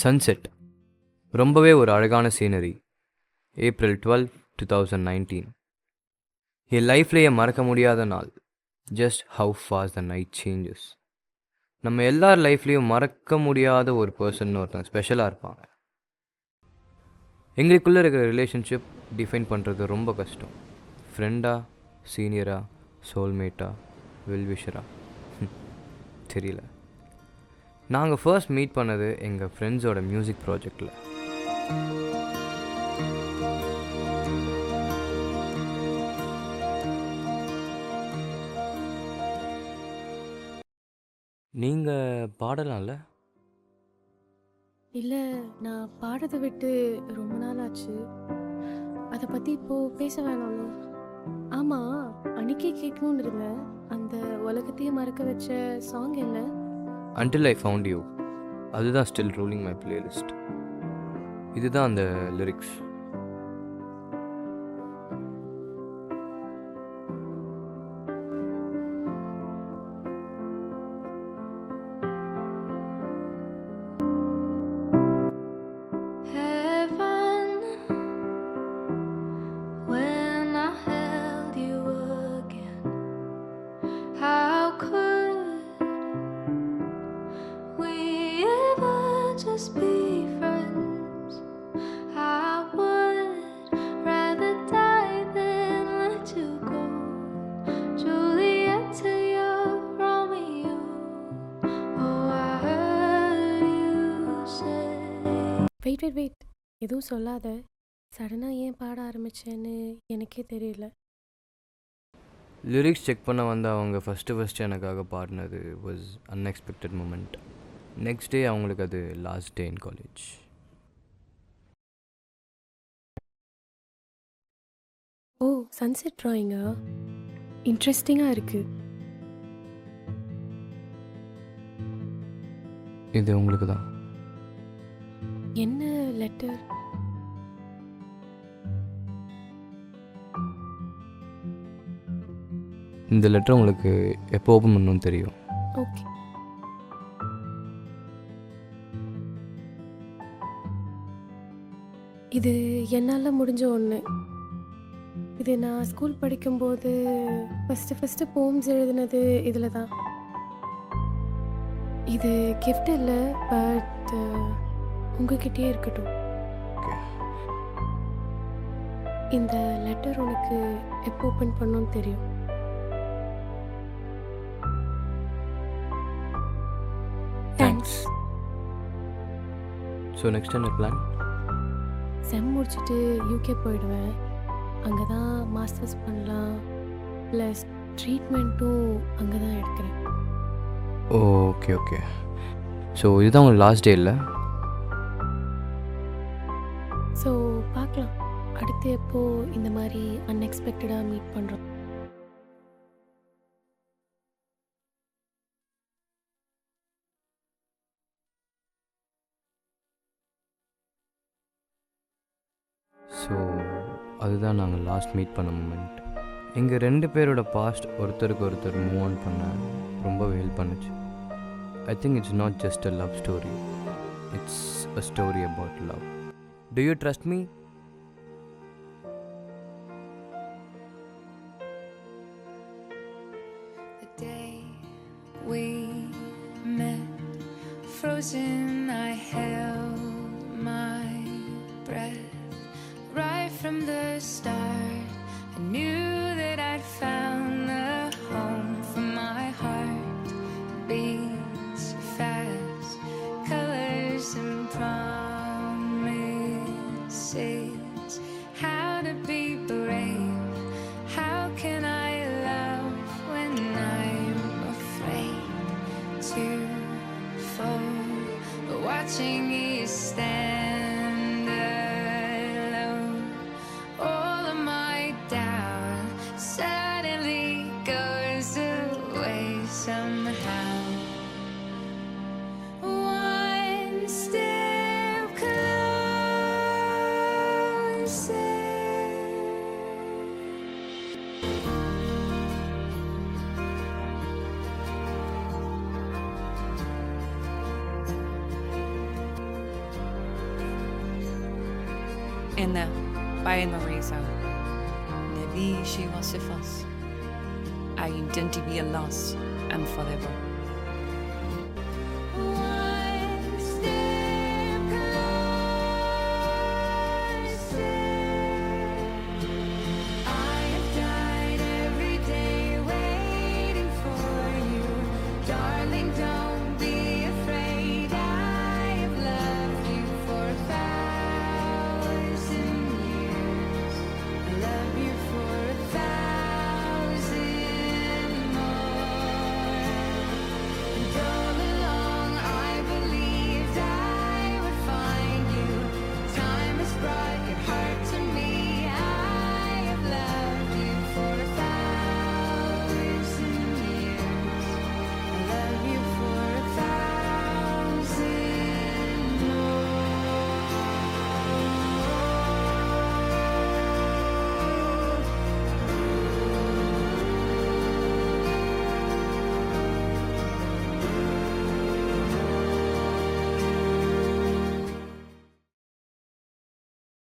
Sunset ரொம்பவே ஒரு அழகான சீனரி. ஏப்ரல் 12, 2019. என் லைஃப்லேயே மறக்க முடியாத நாள். Just how fast the night changes. நம்ம எல்லார் லைஃப்லேயும் மறக்க முடியாத ஒரு பர்சன் ஒருத்தன் ஸ்பெஷலாக இருப்பாங்க. எங்களுக்குள்ளே இருக்கிற ரிலேஷன்ஷிப் டிஃபைன் பண்ணுறது ரொம்ப கஷ்டம். ஃப்ரெண்டா, சீனியரா, சோல்மேட்டா, வெல்விஷரா தெரியல. நாங்கள் ஃபர்ஸ்ட் மீட் பண்ணது எங்கள் ஃப்ரெண்ட்ஸோட மியூசிக் ப்ராஜெக்டில். நீங்கள் பாடலாம்ல? இல்லை, நான் பாடுறதை விட்டு ரொம்ப நாள் ஆச்சு. அதை பற்றி இப்போது பேச வேணாம்ல. ஆமாம், அன்றைக்கே கேட்கணுன்னு இருந்தேன். அந்த உலகத்தையே மறக்க வச்ச சாங் என்ன? Until I found you. அதுதான் ஸ்டில் ரூலிங் மை பிளேலிஸ்ட். இதுதான் அந்த lyrics. Just be friends. I would rather die than let you go. Juliet to your Romeo. Oh, I heard you say. Wait எதுவும் சொல்லாத. சடனாக ஏன் பாட ஆரம்பிச்சேன்னு எனக்கே தெரியல. லிரிக்ஸ் செக் பண்ண வந்த அவங்க ஃபஸ்ட்டு எனக்காக பாடினது was unexpected moment. Next day அவங்களுக்கு அது last day in college. Oh, sunset ட்ராயிங்கா? இன்ட்ரெஸ்டிங்காக இருக்குது. இது உங்களுக்கு தான். என்ன லெட்டர்? இந்த லெட்டர் உங்களுக்கு எப்போ ஓப்பன் பண்ணணும்னு தெரியும். ஓகே. இது என்னால் முடிஞ்ச ஒன்று. இது நான் ஸ்கூல் படிக்கும்போது ஃபஸ்ட்டு போம்ஸ் எழுதினது இதில் தான். இது கிஃப்ட் இல்லை, பட் உங்ககிட்டயே இருக்கட்டும். இந்த லெட்டர் உனக்கு எப்போ ஓப்பன் பண்ணணும்னு தெரியும். தேங்க்ஸ். ஸோ நெக்ஸ்ட் என்ன பிளான்? செம் முடிச்சுட்டு யூகே போயிடுவேன். அங்கே தான் மாஸ்டர்ஸ் பண்ணலாம், ப்ளஸ் ட்ரீட்மெண்ட்டும் அங்கே தான் எடுக்கிறேன். ஓகே. ஸோ இதுதான் உங்களுக்கு லாஸ்ட் டே இல்லை? ஸோ பார்க்கலாம், அடுத்து எப்போ இந்த மாதிரி அன்எக்ஸ்பெக்டடாக மீட் பண்ணுறோம். ஸோ அதுதான் நாங்கள் லாஸ்ட் மீட் பண்ண மூமெண்ட். எங்கள் 2 பேரோட பாஸ்ட் ஒருத்தருக்கு ஒருத்தர் மூவ் ஆன் பண்ண ரொம்ப ஹெல்ப் பண்ணுச்சு. I think it's not just a love story, it's a story about love. To you trust me? The day we met, frozen, I held my breath. Right from the start, I knew that I'd found a home for my heart. Beats fast, colors and promises. How to be brave? How can I love when I'm afraid to fall? Watching you stand alone, all of my doubt suddenly goes away somehow. One step closer. Inne by Marisa. Nevi she was sifas. I identity be a loss and forever.